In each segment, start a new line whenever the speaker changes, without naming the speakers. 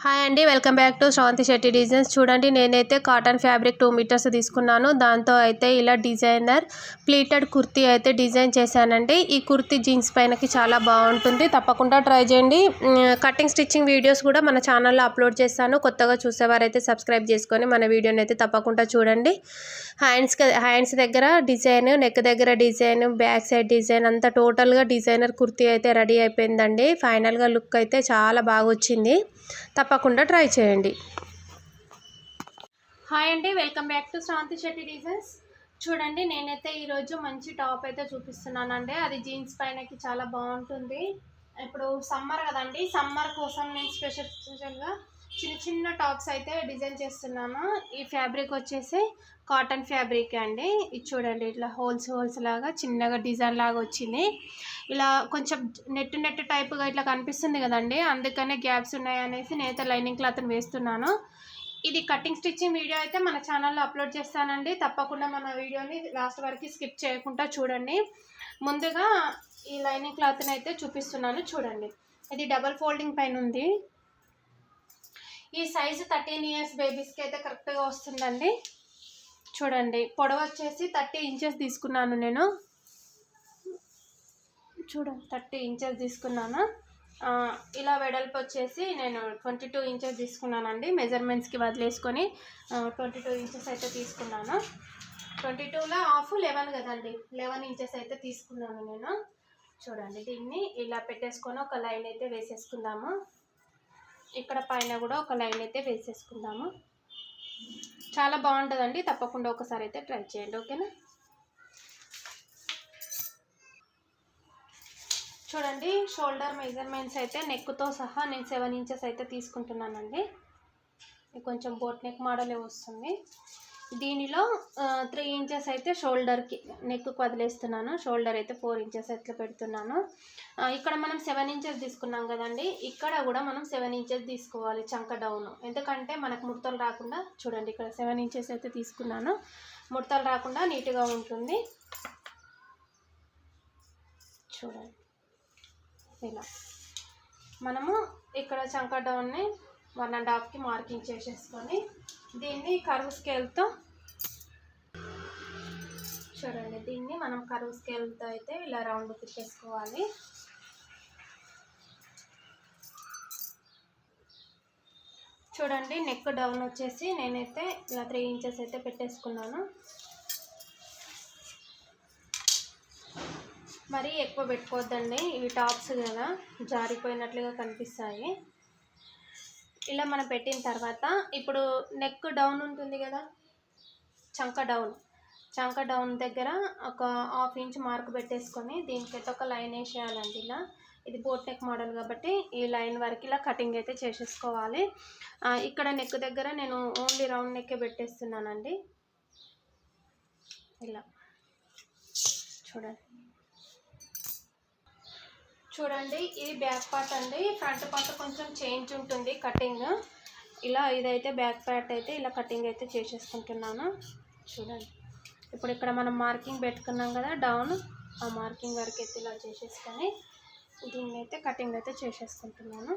Hi అండి, welcome back to Sravanthi Shetty designs. చూడండి, నేనైతే కాటన్ ఫ్యాబ్రిక్ 2 మీటర్స్ తీసుకున్నాను. దాంతో అయితే ఇలా డిజైనర్ ప్లీటెడ్ కుర్తీ అయితే డిజైన్ చేశానండి. ఈ కుర్తీ జీన్స్ పైనకి చాలా బాగుంటుంది, తప్పకుండా ట్రై చేయండి. కటింగ్ స్టిచ్చింగ్ వీడియోస్ కూడా మన ఛానల్లో అప్లోడ్ చేస్తాను. కొత్తగా చూసేవారైతే సబ్స్క్రైబ్ చేసుకొని మన వీడియోని అయితే తప్పకుండా చూడండి. హ్యాండ్స్ దగ్గర డిజైన్, నెక్ దగ్గర డిజైన్, బ్యాక్ సైడ్ డిజైన్ అంతా టోటల్గా డిజైనర్ కుర్తీ అయితే రెడీ అయిపోయిందండి. ఫైనల్గా లుక్ అయితే చాలా బాగా వచ్చింది, తప్పకుండా ట్రై చేయండి. హాయ్ అండి, welcome back to Sravanthi Shetty designs. చూడండి, నేనైతే ఈరోజు మంచి టాప్ అయితే చూపిస్తున్నానండి. అది జీన్స్ పైనకి చాలా బాగుంటుంది. ఇప్పుడు సమ్మర్ కదండి, సమ్మర్ కోసం నేను స్పెషల్గా చిన్న చిన్న టాప్స్ అయితే డిజైన్ చేస్తున్నాను. ఈ ఫ్యాబ్రిక్ వచ్చేసి కాటన్ ఫ్యాబ్రిక్ అండి. ఇది చూడండి, ఇట్లా హోల్స్ లాగా చిన్నగా డిజైన్ లాగా వచ్చింది. ఇలా కొంచెం నెట్ టైప్గా ఇట్లా కనిపిస్తుంది కదండి, అందుకనే గ్యాప్స్ ఉన్నాయనేసి నేనైతే లైనింగ్ క్లాత్ని వేస్తున్నాను. ఇది కటింగ్ స్టిచ్చింగ్ వీడియో అయితే మన ఛానల్లో అప్లోడ్ చేస్తానండి. తప్పకుండా మన వీడియోని లాస్ట్ వరకు స్కిప్ చేయకుండా చూడండి. ముందుగా ఈ లైనింగ్ క్లాత్ని అయితే చూపిస్తున్నాను. చూడండి, ఇది డబల్ ఫోల్డింగ్ పైన ఉంది. ఈ సైజు 13 ఇయర్స్ బేబీస్కి అయితే కరెక్ట్గా వస్తుందండి. చూడండి, పొడవు వచ్చేసి 30 ఇంచెస్ తీసుకున్నాను నేను. చూడండి, 30 ఇంచెస్ తీసుకున్నాను. ఇలా వెడల్పు వచ్చేసి నేను 22 ఇంచెస్ తీసుకున్నానండి. మెజర్మెంట్స్కి వదిలేసుకొని 22 ఇంచెస్ అయితే తీసుకున్నాను. 22లో హాఫ్ 11 కదండి, 11 ఇంచెస్ అయితే తీసుకున్నాను నేను. చూడండి, దీన్ని ఇలా పెట్టేసుకొని ఒక లైన్ అయితే వేసేసుకుందాము. ఇక్కడ పైన కూడా ఒక లైన్ అయితే వేసేసుకుందాము. చాలా బాగుంటుందండి, తప్పకుండా ఒకసారి అయితే ట్రై చేయండి, ఓకేనా. చూడండి, షోల్డర్ మెజర్మెంట్స్ అయితే నెక్తో సహా నేను 7 ఇంచెస్ అయితే తీసుకుంటున్నానండి. కొంచెం బోట్ నెక్ మోడలే వస్తుంది. దీనిలో 3 ఇంచెస్ అయితే షోల్డర్కి నెక్కు వదిలేస్తున్నాను. షోల్డర్ అయితే 4 ఇంచెస్ ఎట్లా పెడుతున్నాను. ఇక్కడ మనం 7 ఇంచెస్ తీసుకున్నాం కదండి, ఇక్కడ కూడా మనం 7 ఇంచెస్ తీసుకోవాలి చంక డౌన్. ఎందుకంటే మనకు ముడతలు రాకుండా. చూడండి, ఇక్కడ 7 ఇంచెస్ అయితే తీసుకున్నాను, ముడతలు రాకుండా నీట్గా ఉంటుంది. చూడండి, ఇలా మనము ఇక్కడ చంక డౌన్ని 1.5కి మార్కింగ్ చేసేసుకొని దీన్ని కర్వ్ స్కేల్తో, చూడండి, దీన్ని మనం కర్వ్ స్కేల్తో అయితే ఇలా రౌండ్ తిప్పేసుకోవాలి. చూడండి, నెక్ డౌన్ వచ్చేసి నేనైతే ఇలా 3 ఇంచెస్ అయితే పెట్టేసుకున్నాను. మరీ ఎక్కువ పెట్టుకోవద్దండి, ఇవి టాప్స్ కదా, జారిపోయినట్లుగా కనిపిస్తాయి. ఇలా మనం పెట్టిన తర్వాత ఇప్పుడు నెక్ డౌన్ ఉంటుంది కదా, చంక డౌన్ దగ్గర ఒక 1/2 ఇంచ్ మార్క్ పెట్టేసుకొని దీనికైతే ఒక లైన్ వేసేయాలండి. ఇలా ఇది బోట్ నెక్ మోడల్ కాబట్టి ఈ లైన్ వరకు ఇలా కటింగ్ అయితే చేసేసుకోవాలి. ఇక్కడ నెక్ దగ్గర నేను ఓన్లీ రౌండ్ నెక్కే పెట్టేస్తున్నానండి. ఇలా చూడండి, ఇది బ్యాక్ పార్ట్ అండి. ఫ్రంట్ పార్ట్ కొంచెం చేంజ్ ఉంటుంది కటింగ్. ఇలా ఇదైతే బ్యాక్ పార్ట్ అయితే ఇలా కటింగ్ అయితే చేసేసుకుంటున్నాను. చూడండి, ఇప్పుడు ఇక్కడ మనం మార్కింగ్ పెట్టుకున్నాం కదా డౌన్, ఆ మార్కింగ్ వరకు అయితే ఇలా చేసేసుకొని దీన్ని అయితే కటింగ్ అయితే చేసేసుకుంటున్నాను.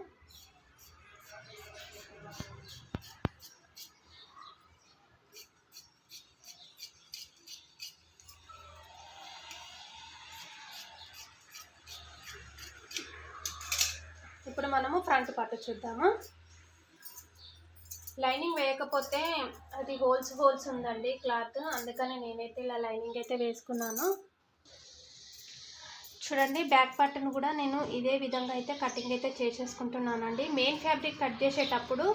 ఇప్పుడు మనము ఫ్రంట్ పార్ట్ చూద్దాము. లైనింగ్ వేయకపోతే అది హోల్స్ ఉందండి క్లాత్, అందుకని నేనైతే ఇలా లైనింగ్ అయితే వేసుకున్నాను. చూడండి, బ్యాక్ పార్ట్ను కూడా నేను ఇదే విధంగా అయితే కటింగ్ అయితే చేసేసుకుంటున్నానండి. మెయిన్ ఫ్యాబ్రిక్ కట్ చేసేటప్పుడు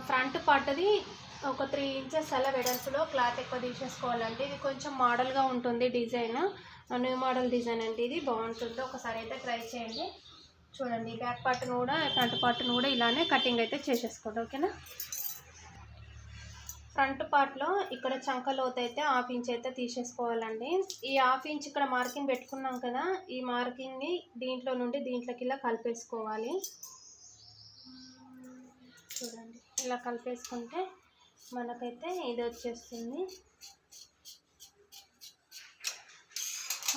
ఫ్రంట్ పార్ట్ది ఒక 3 ఇంచెస్ అలా వెడల్పులో క్లాత్ ఎక్కువ తీసేసుకోవాలండి. ఇది కొంచెం మోడల్గా ఉంటుంది, డిజైన్ న్యూ మోడల్ డిజైన్ అండి. ఇది బాగుంటుంది, ఒకసారి అయితే ట్రై చేయండి. చూడండి, బ్యాక్ పార్ట్ను కూడా ఫ్రంట్ పార్ట్ను కూడా ఇలానే కటింగ్ అయితే చేసేసుకోండి, ఓకేనా. ఫ్రంట్ పార్ట్లో ఇక్కడ చంక లోతు అయితే 1/2 ఇంచ్ అయితే తీసేసుకోవాలండి. ఈ 1/2 ఇంచ్ ఇక్కడ మార్కింగ్ పెట్టుకున్నాం కదా, ఈ మార్కింగ్ని దీంట్లో నుండి దీంట్లోకి ఇలా కలిపేసుకోవాలి. చూడండి, ఇలా కలిపేసుకుంటే మనకైతే ఇది వచ్చేస్తుంది,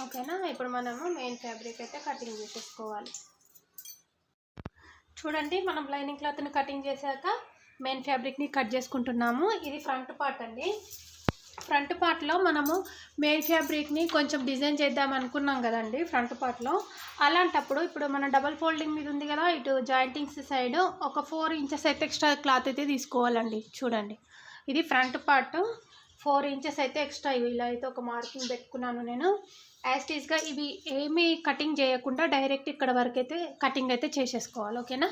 ఓకేనా. ఇప్పుడు మనము మెయిన్ ఫ్యాబ్రిక్ అయితే కటింగ్ చేసేసుకోవాలి. చూడండి, మనం లైనింగ్ క్లాత్ని కటింగ్ చేశాక మెయిన్ ఫ్యాబ్రిక్ని కట్ చేసుకుంటున్నాము. ఇది ఫ్రంట్ పార్ట్ అండి. ఫ్రంట్ పార్ట్లో మనము మెయిన్ ఫ్యాబ్రిక్ని కొంచెం డిజైన్ చేద్దాం అనుకున్నాం కదండి ఫ్రంట్ పార్ట్లో. అలాంటప్పుడు ఇప్పుడు మన డబల్ ఫోల్డింగ్ మీద ఉంది కదా, ఇటు జాయింటింగ్స్ సైడ్ ఒక 4 ఇంచెస్ అయితే ఎక్స్ట్రా క్లాత్ అయితే తీసుకోవాలండి. చూడండి, ఇది ఫ్రంట్ పార్ట్ 4 ఇంచెస్ అయితే ఎక్స్ట్రా. ఇలా అయితే ఒక మార్కింగ్ పెట్టుకున్నాను నేను. యాస్టీస్గా ఇవి ఏమీ కటింగ్ చేయకుండా డైరెక్ట్ ఇక్కడ వరకు అయితే కటింగ్ అయితే చేసేసుకోవాలి, ఓకేనా.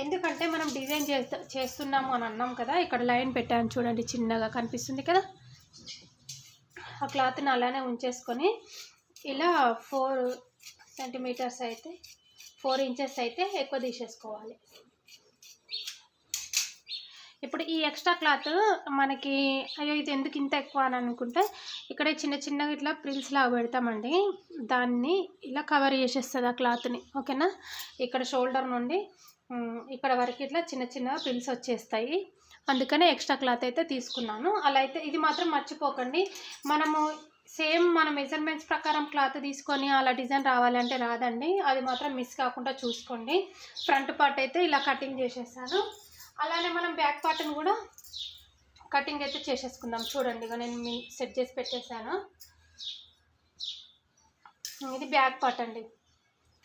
ఎందుకంటే మనం డిజైన్ చేస్తున్నాము అని అన్నాం కదా. ఇక్కడ లైన్ పెట్టాను చూడండి, చిన్నగా కనిపిస్తుంది కదా. ఆ క్లాత్ని అలానే ఉంచేసుకొని ఇలా 4 సెంటీమీటర్స్ అయితే 4 ఇంచెస్ అయితే ఎక్కువ తీసేసుకోవాలి. ఇప్పుడు ఈ ఎక్స్ట్రా క్లాత్ మనకి అయ్యో ఇది ఎందుకు ఇంత ఎక్కువ అని అనుకుంటే, ఇక్కడ చిన్న చిన్నగా ఇట్లా ప్రిల్స్ లాగా పెడతామండి. దాన్ని ఇలా కవర్ చేసేస్తుంది ఆ క్లాత్ని, ఓకేనా. ఇక్కడ షోల్డర్ నుండి ఇక్కడ వరకు ఇట్లా చిన్న చిన్న ప్రిల్స్ వచ్చేస్తాయి. అందుకనే ఎక్స్ట్రా క్లాత్ అయితే తీసుకున్నాను. అలా అయితే ఇది మాత్రం మర్చిపోకండి. మనము సేమ్ మన మెజర్మెంట్స్ ప్రకారం క్లాత్ తీసుకొని అలా డిజైన్ రావాలంటే రాదండి. అది మాత్రం మిస్ కాకుండా చూసుకోండి. ఫ్రంట్ పార్ట్ అయితే ఇలా కటింగ్ చేసేసాను. అలానే మనం బ్యాక్ పార్ట్ని కూడా కటింగ్ అయితే చేసేసుకుందాం. చూడండి, ఇక నేను మీ సెట్ చేసి పెట్టేశాను. ఇది బ్యాక్ పార్ట్ అండి.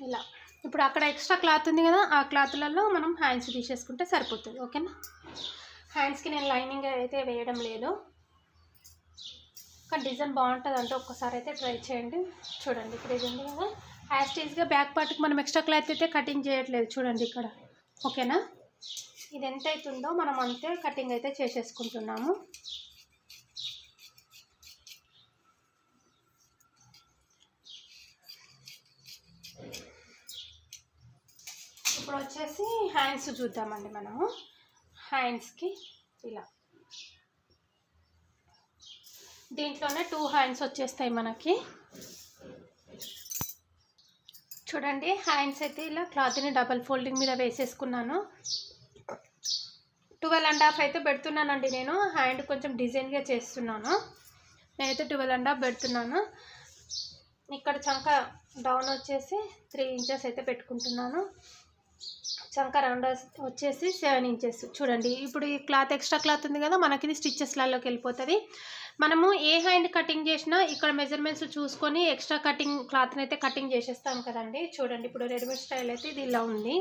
ఇలా ఇప్పుడు అక్కడ ఎక్స్ట్రా క్లాత్ ఉంది కదా, ఆ క్లాత్లలో మనం హ్యాండ్స్ తీసేసుకుంటే సరిపోతుంది, ఓకేనా. హ్యాండ్స్కి నేను లైనింగ్ అయితే వేయడం లేదు, కానీ డిజైన్ బాగుంటుంది అంటే ఒక్కసారి అయితే ట్రై చేయండి. చూడండి, ఇప్పుడు ఇది ఉంది కదా, యాస్టీస్గా బ్యాక్ పార్ట్కి మనం ఎక్స్ట్రా క్లాత్ అయితే కటింగ్ చేయట్లేదు. చూడండి ఇక్కడ, ఓకేనా. ఇది ఎంత అవుతుందో మనం అంతే కటింగ్ అయితే చేసేసుకుంటున్నాము. ఇప్పుడు వచ్చేసి హ్యాండ్స్ చూద్దామండి. మనము హ్యాండ్స్కి ఇలా దీంట్లోనే 2 హ్యాండ్స్ వచ్చేస్తాయి మనకి. చూడండి, హ్యాండ్స్ అయితే ఇలా క్లాత్ని డబల్ ఫోల్డింగ్ మీద వేసేసుకున్నాను. 12.5 అయితే పెడుతున్నానండి నేను. హ్యాండ్ కొంచెం డిజైన్గా చేస్తున్నాను. నేనైతే 12.5 పెడుతున్నాను. ఇక్కడ చంక డౌన్ వచ్చేసి 3 ఇంచెస్ అయితే పెట్టుకుంటున్నాను. చంక రౌండ్ వచ్చేసి 7 ఇంచెస్. చూడండి, ఇప్పుడు ఈ క్లాత్ ఎక్స్ట్రా క్లాత్ ఉంది కదా, మనకి ఇది స్టిచ్చెస్లలోకి వెళ్ళిపోతుంది. మనము ఏ హ్యాండ్ కటింగ్ చేసినా ఇక్కడ మెజర్మెంట్స్ చూసుకొని ఎక్స్ట్రా కటింగ్ క్లాత్ని అయితే కటింగ్ చేసేస్తాం కదండి. చూడండి, ఇప్పుడు రెడీమేడ్ స్టైల్ అయితే ఇది ఇలా ఉంది.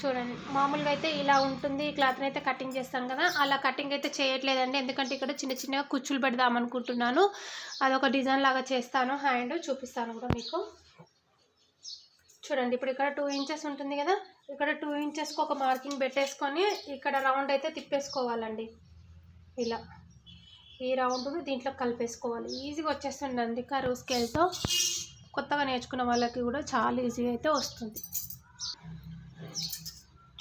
చూడండి, మామూలుగా అయితే ఇలా ఉంటుంది. ఈ క్లాత్ని అయితే కటింగ్ చేస్తాం కదా, అలా కటింగ్ అయితే చేయట్లేదండి. ఎందుకంటే ఇక్కడ చిన్న చిన్నగా కుచ్చులు పెడదాం అనుకుంటున్నాను. అదొక డిజైన్ లాగా చేస్తాను. హ్యాండ్ చూపిస్తాను కూడా మీకు. చూడండి, ఇప్పుడు ఇక్కడ 2 ఇంచెస్ ఉంటుంది కదా, ఇక్కడ 2 ఇంచెస్కి ఒక మార్కింగ్ పెట్టేసుకొని ఇక్కడ రౌండ్ అయితే తిప్పేసుకోవాలండి. ఇలా ఈ రౌండ్ను దీంట్లో కలిపేసుకోవాలి. ఈజీగా వచ్చేస్తుందండి కర్వ్ స్కేల్తో. కొత్తగా నేర్చుకున్న వాళ్ళకి కూడా చాలా ఈజీగా అయితే వస్తుంది.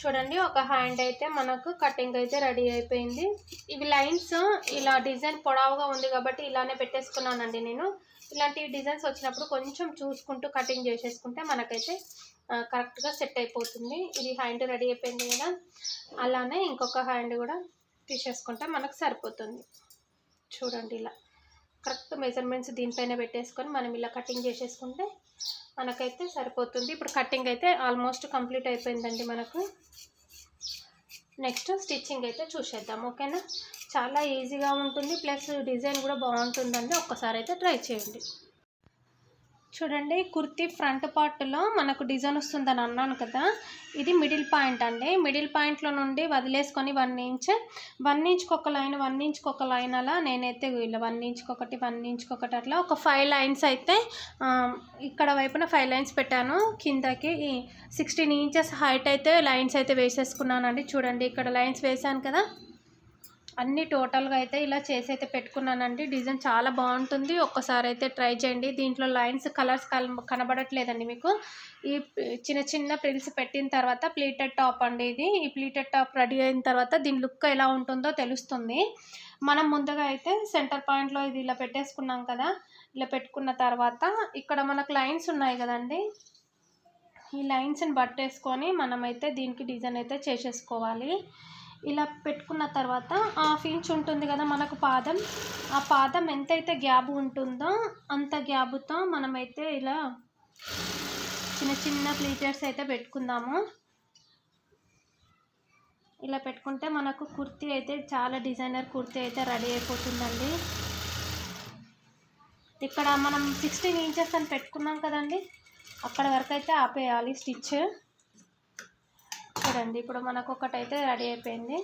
చూడండి, ఒక హ్యాండ్ అయితే మనకు కటింగ్ అయితే రెడీ అయిపోయింది. ఇవి లైన్స్ ఇలా డిజైన్ పొడవుగా ఉంది కాబట్టి ఇలానే పెట్టేసుకున్నానండి నేను. ఇలాంటి డిజైన్స్ వచ్చినప్పుడు కొంచెం చూసుకుంటూ కటింగ్ చేసేసుకుంటే మనకైతే కరెక్ట్గా సెట్ అయిపోతుంది. ఇది హ్యాండ్ రెడీ అయిపోయింది కదా, అలానే ఇంకొక హ్యాండ్ కూడా తీసేసుకుంటే మనకు సరిపోతుంది. చూడండి, ఇలా కరెక్ట్ మెజర్మెంట్స్ దీనిపైన పెట్టేసుకొని మనం ఇలా కటింగ్ చేసేసుకుంటే మనకైతే సరిపోతుంది. ఇప్పుడు కటింగ్ అయితే ఆల్మోస్ట్ కంప్లీట్ అయిపోయిందండి మనకు. నెక్స్ట్ స్టిచ్చింగ్ అయితే చూసేద్దాం, ఓకేనా. చాలా ఈజీగా ఉంటుంది, ప్లస్ డిజైన్ కూడా బాగుంటుందండి. ఒక్కసారి అయితే ట్రై చేయండి. చూడండి, కుర్తీ ఫ్రంట్ పార్ట్లో మనకు డిజైన్ వస్తుందని అన్నాను కదా, ఇది మిడిల్ పాయింట్ అండి. మిడిల్ పాయింట్లో నుండి వదిలేసుకొని 1 ఇంచ్కి ఒక లైన్, 1 ఇంచ్కి ఒక లైన్, అలా నేనైతే ఇలా 1 ఇంచ్కి ఒకటి, 1 ఇంచ్కి ఒకటి, అట్లా ఒక 5 లైన్స్ అయితే ఇక్కడ వైపున 5 లైన్స్ పెట్టాను. కిందకి 16 ఇంచెస్ హైట్ అయితే లైన్స్ అయితే వేసేసుకున్నానండి. చూడండి, ఇక్కడ లైన్స్ వేసాను కదా, అన్నీ టోటల్గా అయితే ఇలా చేసి అయితే పెట్టుకున్నానండి. డిజైన్ చాలా బాగుంటుంది. ఒక్కసారి అయితే ట్రై చేయండి. దీంట్లో లైన్స్ కలర్స్ కనబడట్లేదండి మీకు. ఈ చిన్న చిన్న ప్రిల్స్ పెట్టిన తర్వాత ప్లీటెడ్ టాప్ అండి ఇది. ఈ ప్లీటెడ్ టాప్ రెడీ అయిన తర్వాత దీని లుక్ ఎలా ఉంటుందో తెలుస్తుంది. మనం ముందుగా అయితే సెంటర్ పాయింట్లో ఇది ఇలా పెట్టేసుకున్నాం కదా, ఇలా పెట్టుకున్న తర్వాత ఇక్కడ మనకు లైన్స్ ఉన్నాయి కదండి, ఈ లైన్స్ని పట్టేసుకొని మనమైతే దీనికి డిజైన్ అయితే చేసేసుకోవాలి. ఇలా పెట్టుకున్న తర్వాత 1/2 ఇంచ్ ఉంటుంది కదా మనకు పాదం, ఆ పాదం ఎంతైతే గ్యాప్ ఉంటుందో అంత గ్యాప్తో మనమైతే ఇలా చిన్న చిన్న ప్లీటర్స్ అయితే పెట్టుకుందాము. ఇలా పెట్టుకుంటే మనకు కుర్తీ అయితే చాలా డిజైనర్ కుర్తీ అయితే రెడీ అయిపోతుందండి. ఇక్కడ మనం 16 ఇంచెస్ అని పెట్టుకున్నాం కదండి, అక్కడ వరకు అయితే ఆపేయాలి స్టిచ్. చూడండి ఇప్పుడు మనకు ఒకటైతే రెడీ అయిపోయింది.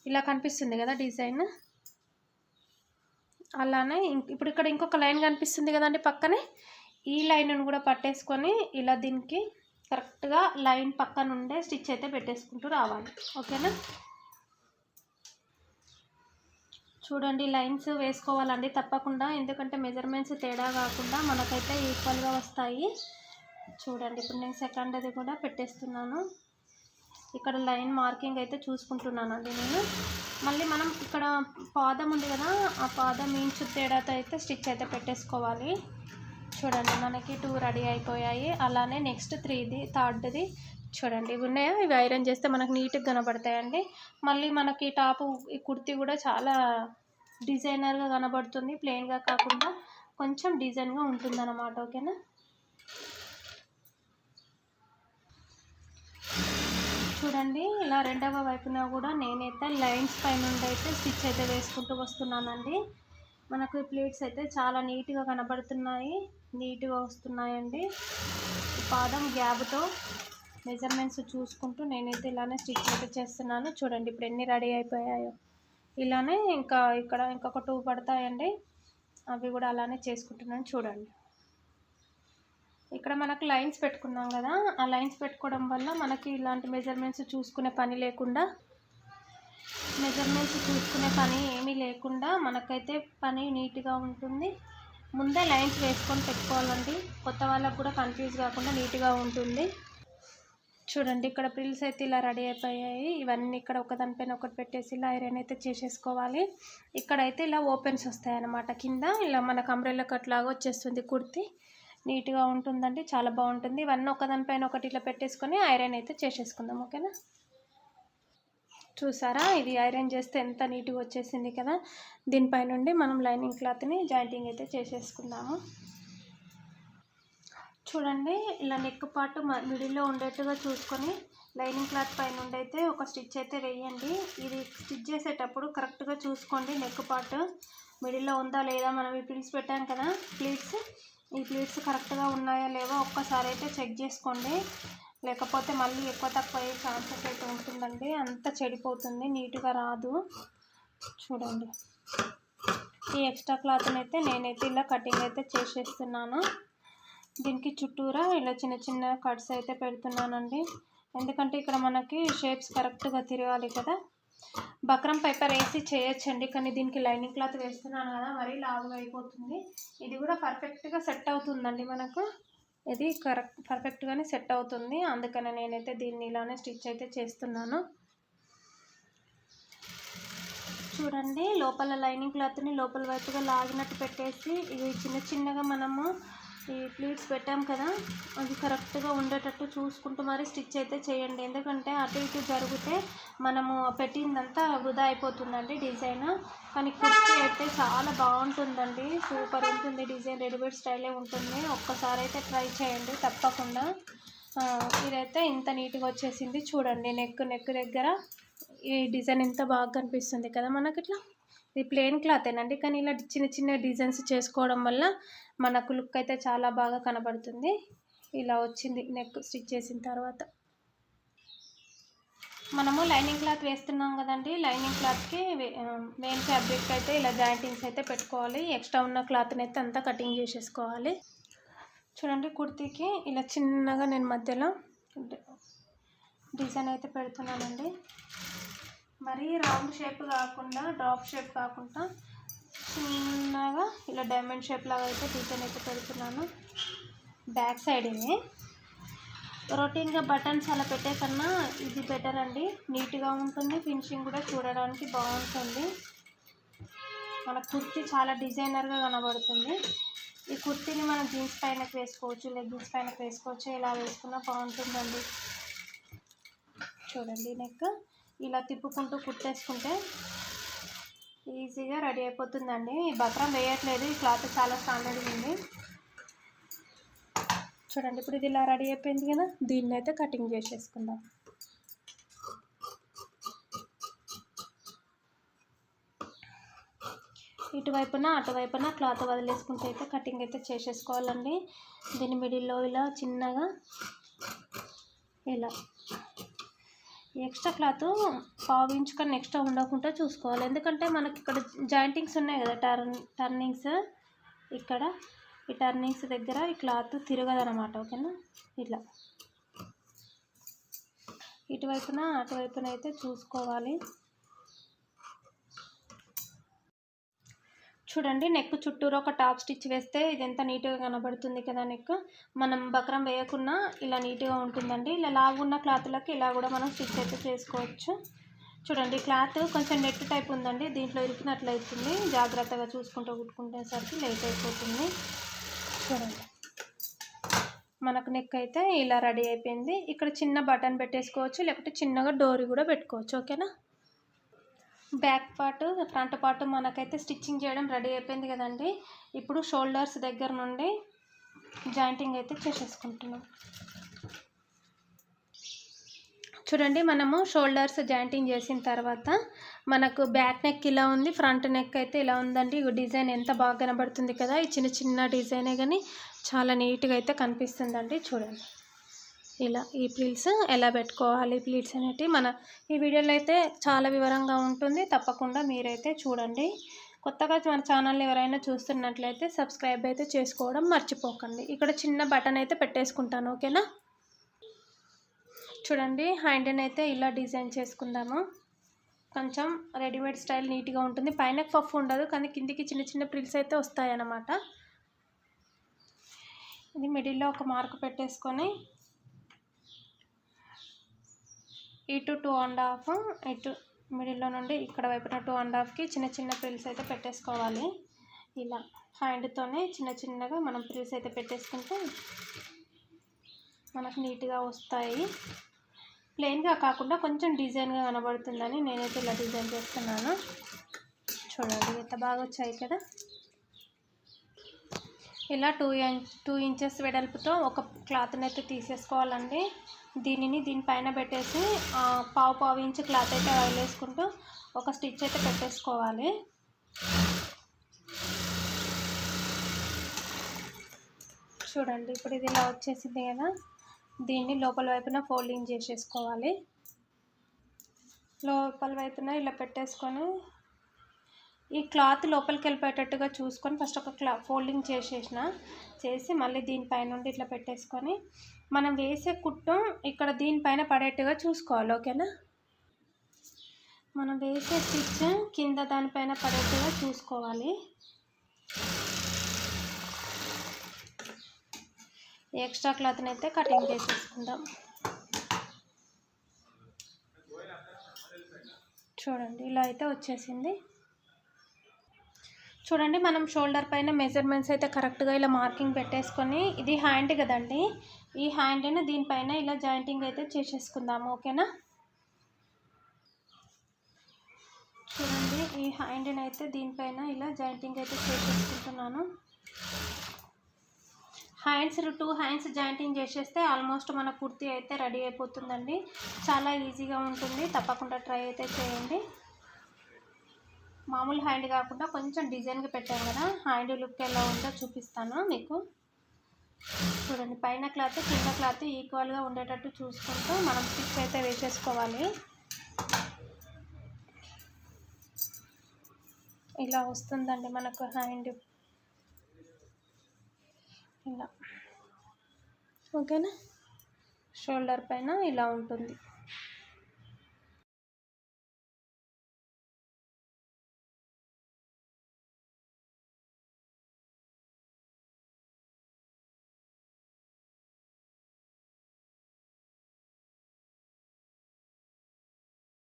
ఇలా కనిపిస్తుంది కదా డిజైన్. అలానే ఇప్పుడు ఇక్కడ ఇంకొక లైన్ కనిపిస్తుంది కదండి పక్కనే, ఈ లైన్ను కూడా పట్టేసుకొని ఇలా దీనికి కరెక్ట్గా లైన్ పక్కన ఉండే స్టిచ్ అయితే పెట్టేసుకుంటూ రావాలి. ఓకేనా? చూడండి లైన్స్ వేసుకోవాలండి తప్పకుండా, ఎందుకంటే మెజర్మెంట్స్ తేడా కాకుండా మనకైతే ఈక్వల్గా వస్తాయి. చూడండి ఇప్పుడు నేను సెకండ్ది కూడా పెట్టేస్తున్నాను. ఇక్కడ లైన్ మార్కింగ్ అయితే చూసుకుంటున్నానండి నేను. మళ్ళీ మనం ఇక్కడ పాదం ఉంది కదా, ఆ పాదం ఇంచు తేడాతో అయితే స్టిచ్ అయితే పెట్టేసుకోవాలి. చూడండి మనకి 2 రెడీ అయిపోయాయి. అలానే నెక్స్ట్ 3ది, థర్డ్ది చూడండి ఇవి ఉన్నాయా, ఇవి ఐరన్ చేస్తే మనకు నీట్గా కనబడతాయండి. మళ్ళీ మనకి టాపు ఈ కుర్తీ కూడా చాలా డిజైనర్గా కనబడుతుంది, ప్లెయిన్గా కాకుండా కొంచెం డిజైన్గా ఉంటుంది అన్నమాట. ఓకేనా? చూడండి ఇలా రెండవ వైపున కూడా నేనైతే లైన్స్ పై నుండి అయితే స్టిచ్ అయితే వేసుకుంటూ వస్తున్నానండి. మనకు ప్లేట్స్ అయితే చాలా నీట్గా కనబడుతున్నాయి, నీట్గా వస్తున్నాయండి. పాదం గ్యాప్తో మెజర్మెంట్స్ చూసుకుంటూ నేనైతే ఇలానే స్టిచ్ అయితే చేస్తున్నాను. చూడండి ఇప్పుడు ఎన్ని రెడీ అయిపోయాయో. ఇలానే ఇంకా ఇక్కడ ఇంకొక 2 పడతాయండి, అవి కూడా అలానే చేసుకుంటున్నాను. చూడండి ఇక్కడ మనకు లైన్స్ పెట్టుకున్నాం కదా, ఆ లైన్స్ పెట్టుకోవడం వల్ల మనకి ఇలాంటి మెజర్మెంట్స్ చూసుకునే పని ఏమీ లేకుండా మనకైతే పని నీట్గా ఉంటుంది. ముందే లైన్స్ వేసుకొని పెట్టుకోవాలండి, కొత్త వాళ్ళకు కూడా కన్ఫ్యూజ్ కాకుండా నీట్గా ఉంటుంది. చూడండి ఇక్కడ ప్రిల్స్ అయితే ఇలా రెడీ అయిపోయాయి. ఇవన్నీ ఇక్కడ ఒకదానిపైన ఒకటి పెట్టేసి ఇలా ఐరన్ అయితే చేసేసుకోవాలి. ఇక్కడైతే ఇలా ఓపెన్స్ వస్తాయి అన్నమాట, కింద ఇలా మనకు అంబ్రెల్లా కట్ లాగా వచ్చేస్తుంది కుర్తీ. నీట్గా ఉంటుందండి, చాలా బాగుంటుంది. ఇవన్నీ ఒకదానిపైన ఒకటి ఇట్లా పెట్టేసుకొని ఐరన్ అయితే చేసేసుకుందాం. ఓకేనా? చూసారా ఇది ఐరన్ చేస్తే ఎంత నీట్గా వచ్చేసింది కదా. దీనిపై నుండి మనం లైనింగ్ క్లాత్ని జాయింటింగ్ అయితే చేసేసుకుందాము. చూడండి ఇలా నెక్ పార్ట్ మిడిల్లో ఉండేట్టుగా చూసుకొని లైనింగ్ క్లాత్ పై నుండి అయితే ఒక స్టిచ్ అయితే వేయండి. ఇది స్టిచ్ చేసేటప్పుడు కరెక్ట్గా చూసుకోండి, నెక్ పార్ట్ మిడిల్లో ఉందా లేదా. మనం ఈ ప్లీట్స్ పెట్టాం కదా, ఈ ప్లీట్స్ కరెక్ట్గా ఉన్నాయా లేవో ఒక్కసారి అయితే చెక్ చేసుకోండి, లేకపోతే మళ్ళీ ఎక్కువ తక్కువ అయ్యే ఛాన్సెస్ అయితే ఉంటుందండి, అంతా చెడిపోతుంది, నీట్గా రాదు. చూడండి ఈ ఎక్స్ట్రా క్లాత్ని అయితే నేనైతే ఇలా కటింగ్ అయితే చేసేస్తున్నాను. దీనికి చుట్టూరా ఇలా చిన్న చిన్న కట్స్ అయితే పెడుతున్నానండి, ఎందుకంటే ఇక్కడ మనకి షేప్స్ కరెక్ట్గా తిరగాలి కదా. బక్రం పేపర్ వేసి చేయొచ్చండి, కానీ దీనికి లైనింగ్ క్లాత్ వేస్తున్నాను కదా, మరీ లావుగా అయిపోతుంది. ఇది కూడా పర్ఫెక్ట్గా సెట్ అవుతుందండి మనకు, ఇది పర్ఫెక్ట్గానే సెట్ అవుతుంది. అందుకని నేనైతే దీన్ని ఇలానే స్టిచ్ అయితే చేస్తున్నాను. చూడండి లోపల లైనింగ్ క్లాత్ని లోపల వైపుగా లాగినట్టు పెట్టేసి ఇవి చిన్న చిన్నగా మనము ఈ ప్లీట్స్ పెట్టాం కదా, అది కరెక్ట్గా ఉండేటట్టు చూసుకుంటూ మరి స్టిచ్ అయితే చేయండి, ఎందుకంటే అటు ఇటు జరిగితే మనము పెట్టిందంతా వృధా అయిపోతుందండి డిజైన్. కానీ కుర్తీ అయితే చాలా బాగుంటుందండి, సూపర్ ఉంటుంది డిజైన్, రెడీమేడ్ స్టైలే ఉంటుంది. ఒక్కసారి అయితే ట్రై చేయండి తప్పకుండా. ఇదైతే ఇంత నీట్గా వచ్చేసింది. చూడండి నెక్ దగ్గర ఈ డిజైన్ ఎంత బాగా కనిపిస్తుంది కదా మనకి. ఇట్లా ఇది ప్లెయిన్ క్లాతేనండి, కానీ ఇలా చిన్న చిన్న డిజైన్స్ చేసుకోవడం వల్ల మనకు లుక్ అయితే చాలా బాగా కనబడుతుంది. ఇలా వచ్చింది నెక్ స్టిచ్ చేసిన తర్వాత. మనము లైనింగ్ క్లాత్ వేస్తున్నాం కదండి, లైనింగ్ క్లాత్కి మెయిన్ ఫ్యాబ్రిక్ అయితే ఇలా జాయింటింగ్స్ అయితే పెట్టుకోవాలి. ఎక్స్ట్రా ఉన్న క్లాత్ని అయితే అంతా కటింగ్ చేసేసుకోవాలి. చూడండి కుర్తీకి ఇలా చిన్నగా నేను మధ్యలో డిజైన్ అయితే పెడుతున్నానండి, మరీ రౌండ్ షేప్ కాకుండా డ్రాప్ షేప్ కాకుండా చిన్నగా ఇలా డైమండ్ షేప్ లాగా అయితే డిజైన్ అయితే పెడుతున్నాను. బ్యాక్ సైడ్ ఇది రొటీన్గా బటన్స్ అలా పెట్టే కన్నా ఇది బెటర్ అండి, నీట్గా ఉంటుంది, ఫినిషింగ్ కూడా చూడడానికి బాగుంటుంది. మన కుర్తీ చాలా డిజైనర్గా కనబడుతుంది. ఈ కుర్తీని మనం జీన్స్ పైనకి వేసుకోవచ్చు, లెగ్గిన్స్ పైనకి వేసుకోవచ్చు, ఇలా వేసుకున్నా బాగుంటుందండి. చూడండి నెక్ ఇలా తిప్పుకుంటూ కుట్టేసుకుంటే ఈజీగా రెడీ అయిపోతుందండి. ఈ బక్రం వేయట్లేదు, ఈ క్లాత్ చాలా స్టాండర్డ్గా ఉంది. చూడండి ఇప్పుడు ఇది ఇలా రెడీ అయిపోయింది కదా, దీన్ని అయితే కటింగ్ చేసేసుకుందాం. ఇటువైపున అటువైపున క్లాత్ వదిలేసుకుంటే అయితే కటింగ్ అయితే చేసేసుకోవాలండి. దీని మిడిల్లో ఇలా చిన్నగా ఇలా ఎక్స్ట్రా క్లాత్ పావు ఇంచు కన్నా ఎక్స్ట్రా ఉండకుండా చూసుకోవాలి. ఎందుకంటే మనకి ఇక్కడ జాయింటింగ్స్ ఉన్నాయి కదా, టర్నింగ్స్ ఇక్కడ ఈ టర్నింగ్స్ దగ్గర ఈ క్లాత్ తిరగదనమాట. ఓకేనా, ఇలా ఇటువైపున అటువైపున అయితే చూసుకోవాలి. చూడండి, నెక్ చుట్టూరు ఒక టాప్ స్టిచ్ వేస్తే ఇది ఎంత నీట్గా కనబడుతుంది కదా. నెక్ మనం బక్రం వేయకుండా ఇలా నీట్గా ఉంటుందండి. ఇలా లాగున్న క్లాత్లకి ఇలా కూడా మనం స్టిచ్ అయితే చేసుకోవచ్చు. చూడండి, క్లాత్ కొంచెం నెట్ టైప్ ఉందండి, దీంట్లో ఇరికినట్లు అవుతుంది. జాగ్రత్తగా చూసుకుంటూ కుట్టుకునేసరికి లేట్ అయిపోతుంది. చూడండి, మనకు నెక్ అయితే ఇలా రెడీ అయిపోయింది. ఇక్కడ చిన్న బటన్ పెట్టేసుకోవచ్చు, లేకపోతే చిన్నగా డోరీ కూడా పెట్టుకోవచ్చు. ఓకేనా, బ్యాక్ పార్ట్ ఫ్రంట్ పార్ట్ మనకైతే స్టిచ్చింగ్ చేయడం రెడీ అయిపోయింది కదండి. ఇప్పుడు షోల్డర్స్ దగ్గర నుండి జాయింటింగ్ అయితే చేసేసుకుంటున్నాం. చూడండి, మనము షోల్డర్స్ జాయింటింగ్ చేసిన తర్వాత మనకు బ్యాక్ నెక్ ఇలా ఉంది, ఫ్రంట్ నెక్ అయితే ఇలా ఉందండి. ఈ డిజైన్ ఎంత బాగా కనబడుతుంది కదా. ఈ చిన్న చిన్న డిజైనే కానీ చాలా నీట్గా అయితే కనిపిస్తుందండి. చూడండి, ఇలా ఈ ప్లీట్స్ ఎలా పెట్టుకోవాలి, ప్లీట్స్ అనేటివి మన ఈ వీడియోలో అయితే చాలా వివరంగా ఉంటుంది. తప్పకుండా మీరైతే చూడండి. కొత్తగా మన ఛానల్ ఎవరైనా చూస్తున్నట్లయితే సబ్స్క్రైబ్ అయితే చేసుకోవడం మర్చిపోకండి. ఇక్కడ చిన్న బటన్ అయితే పెట్టేసుకుంటాను. ఓకేనా, చూడండి, హ్యాండ్ని అయితే ఇలా డిజైన్ చేసుకుందాము. కొంచెం రెడీమేడ్ స్టైల్ నీట్గా ఉంటుంది. పైన పఫ్ ఉండదు, కానీ కిందికి చిన్న చిన్న ప్రిల్స్ అయితే వస్తాయన్నమాట. ఇది మిడిల్లో ఒక మార్క్ పెట్టేసుకొని ఇటు 2.5, ఇటు మిడిల్లో నుండి ఇక్కడ వైపున 2.5కి చిన్న చిన్న ప్రిల్స్ అయితే పెట్టేసుకోవాలి. ఇలా హ్యాండ్తోనే చిన్న చిన్నగా మనం ప్రిల్స్ అయితే పెట్టేసుకుంటే మనకు నీట్గా వస్తాయి. ప్లెయిన్గా కాకుండా కొంచెం డిజైన్గా కనబడుతుందని నేనైతే ఇలా డిజైన్ చేస్తున్నాను. చూడండి, ఎంత బాగా వచ్చాయి కదా. ఇలా 2 ఇంచెస్ వెడల్పుతో ఒక క్లాత్ని అయితే తీసేసుకోవాలండి. దీనిపైన పెట్టేసి పావు ఇంచు క్లాత్ అయితే వదిలేసుకుంటూ ఒక స్టిచ్ అయితే పెట్టేసుకోవాలి. చూడండి, ఇప్పుడు ఇది ఇలా వచ్చేసింది కదా. దీన్ని లోపల వైపున ఫోల్డింగ్ చేసేసుకోవాలి. లోపల వైపున ఇలా పెట్టేసుకొని ఈ క్లాత్ లోపలికి వెళ్ళిపోయేటట్టుగా చూసుకొని ఫస్ట్ ఒక ఫోల్డింగ్ చేసి మళ్ళీ దీనిపైన నుండి ఇట్లా పెట్టేసుకొని మనం వేసే కుట్టు ఇక్కడ దీనిపైన పడేట్టుగా చూసుకోవాలి. ఓకేనా, మనం వేసే స్టిచ్ కింద దానిపైన పడేట్టుగా చూసుకోవాలి. ఎక్స్ట్రా క్లాత్ని అయితే కటింగ్ చేసేసుకుందాం. చూడండి, ఇలా అయితే వచ్చేసింది. చూడండి, మనం షోల్డర్ పైన మెజర్మెంట్స్ అయితే కరెక్ట్గా ఇలా మార్కింగ్ పెట్టేసుకొని, ఇది హ్యాండ్ కదండి, ఈ హ్యాండ్ని దీనిపైన ఇలా జాయింటింగ్ అయితే చేసేసుకుందాము. ఓకేనా, చూడండి, ఈ హ్యాండ్ని అయితే దీనిపైన ఇలా జాయింటింగ్ అయితే చేసేసుకుంటున్నాను. హ్యాండ్స్ 2 హ్యాండ్స్ జాయింటింగ్ చేసేస్తే ఆల్మోస్ట్ మన కుర్తీ అయితే రెడీ అయిపోతుందండి. చాలా ఈజీగా ఉంటుంది, తప్పకుండా ట్రై అయితే చేయండి. మామూలు హ్యాండ్ కాకుండా కొంచెం డిజైన్గా పెట్టాను కదా, హ్యాండ్ లుక్ ఎలా ఉందో చూపిస్తాను మీకు. చూడండి, పైన క్లాత్ కింద క్లాత్ ఈక్వల్గా ఉండేటట్టు చూసుకుంటూ మనం స్టిచ్ అయితే వేసేసుకోవాలి. ఇలా వస్తుందండి మనకు హ్యాండ్ ఇలా. ఓకేనా, షోల్డర్ పైన ఇలా ఉంటుంది.